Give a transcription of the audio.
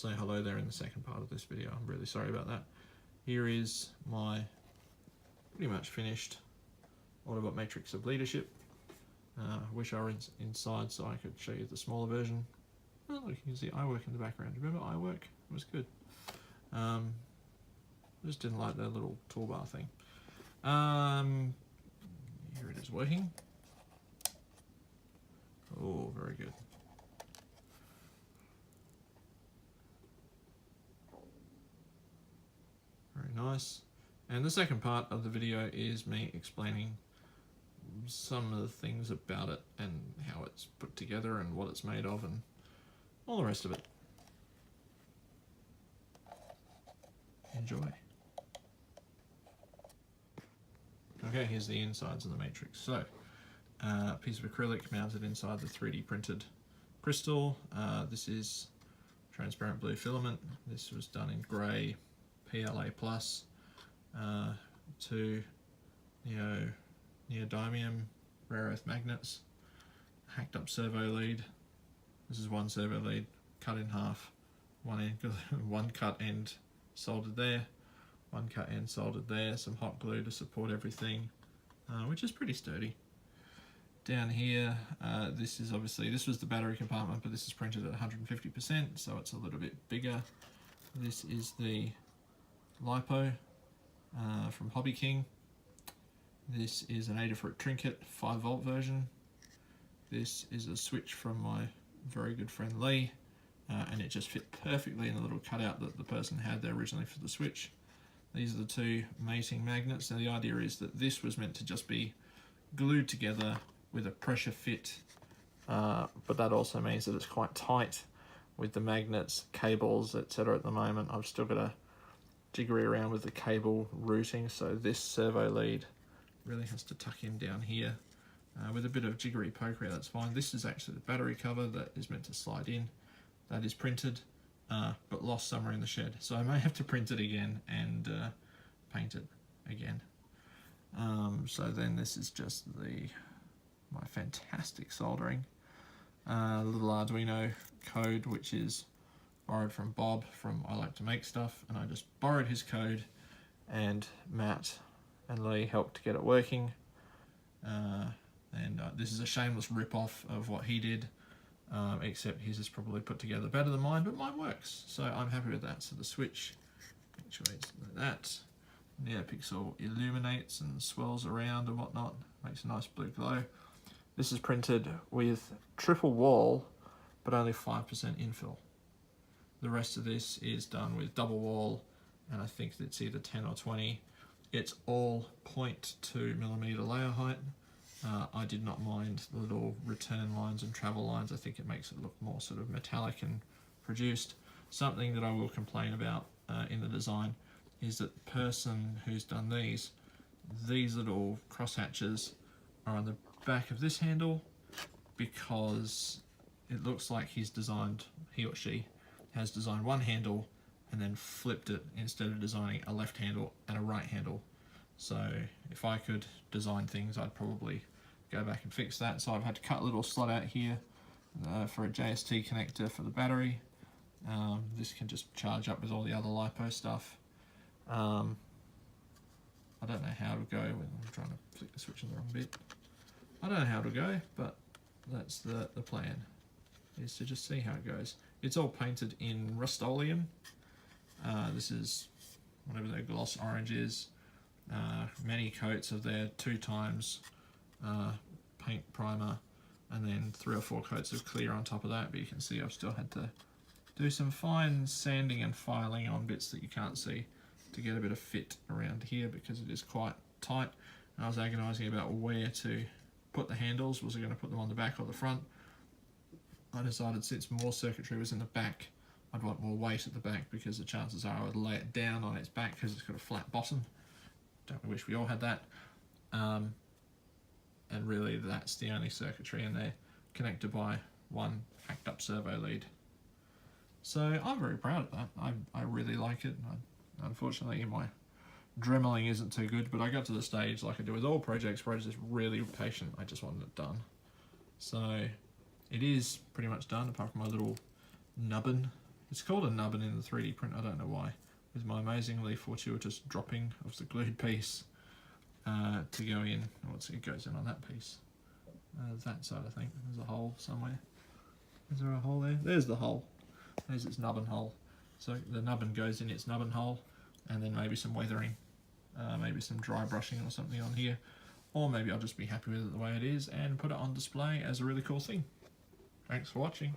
say hello there in the second part of this video. I'm really sorry about that. Here is my pretty much finished Autobot Matrix of Leadership. Wish I were inside so I could show you the smaller version. Oh, look, you can see iWork in the background. Remember iWork? It was good. Just didn't like that little toolbar thing. Here it is working. Oh, very good. Very nice. And the second part of the video is me explaining some of the things about it and how it's put together and what it's made of and all the rest of it. Enjoy. Okay, here's the insides of the Matrix. So, a piece of acrylic mounted inside the 3D printed crystal. This is transparent blue filament. This was done in grey PLA+, two neodymium rare earth magnets, hacked up servo lead. This is one servo lead cut in half, one cut end soldered there, one cut end soldered there, some hot glue to support everything, which is pretty sturdy. Down here, this was the battery compartment, but this is printed at 150%, so it's a little bit bigger. This is the LiPo from Hobby King. This is an Adafruit Trinket 5V version. This is a switch from my very good friend Lee, and it just fit perfectly in the little cutout that the person had there originally for the switch. These are the two mating magnets. Now the idea is that this was meant to just be glued together with a pressure fit, but that also means that it's quite tight with the magnets, cables, etc. At the moment I've still got to jiggery around with the cable routing, so this servo lead really has to tuck in down here. With a bit of jiggery pokery, that's fine. This is actually the battery cover that is meant to slide in. That is printed, but lost somewhere in the shed. So I may have to print it again and paint it again. So then this is just my fantastic soldering. Little Arduino code, which is borrowed from Bob from I Like to Make Stuff, and I just borrowed his code, and Matt and Lee helped to get it working. This is a shameless rip-off of what he did, except his is probably put together better than mine, but mine works, so I'm happy with that. So the switch actuates like that. NeoPixel illuminates and swirls around and whatnot, makes a nice blue glow. This is printed with triple wall, but only 5% infill. The rest of this is done with double wall, and I think it's either 10 or 20. It's all 0.2mm layer height. I did not mind the little return lines and travel lines. I think it makes it look more sort of metallic and produced. Something that I will complain about in the design is that the person who's done these little crosshatches are on the back of this handle, because it looks like he or she has designed one handle and then flipped it instead of designing a left handle and a right handle. So if I could design things, I'd probably go back and fix that. So I've had to cut a little slot out here for a JST connector for the battery. This can just charge up with all the other LiPo stuff. I don't know how to go when I'm trying to flick the switch in the wrong bit. I don't know how to go, but that's the plan, is to just see how it goes. It's all painted in Rust-Oleum. This is whatever their gloss orange is. Many coats of their 2 times paint primer, and then 3 or 4 coats of clear on top of that, but you can see I've still had to do some fine sanding and filing on bits that you can't see to get a bit of fit around here, because it is quite tight. And I was agonising about where to put the handles. Was I going to put them on the back or the front? I decided since more circuitry was in the back, I'd want more weight at the back, because the chances are I would lay it down on its back because it's got a flat bottom. Don't we wish we all had that? And really that's the only circuitry, and they're connected by one hacked up servo lead. So I'm very proud of that. I really like it. Unfortunately my dremeling isn't too good, but I got to the stage, like I do with all projects, where I was just really patient. I just wanted it done. So it is pretty much done, apart from my little nubbin It's called a nubbin in the 3D print, I don't know why, with my amazingly fortuitous dropping of the glued piece to go in. It goes in on that piece. That side, I think. There's a hole somewhere. Is there a hole there? There's the hole. There's its nubbin hole. So the nubbin goes in its nubbin hole, and then maybe some weathering, maybe some dry brushing or something on here. Or maybe I'll just be happy with it the way it is and put it on display as a really cool thing. Thanks for watching.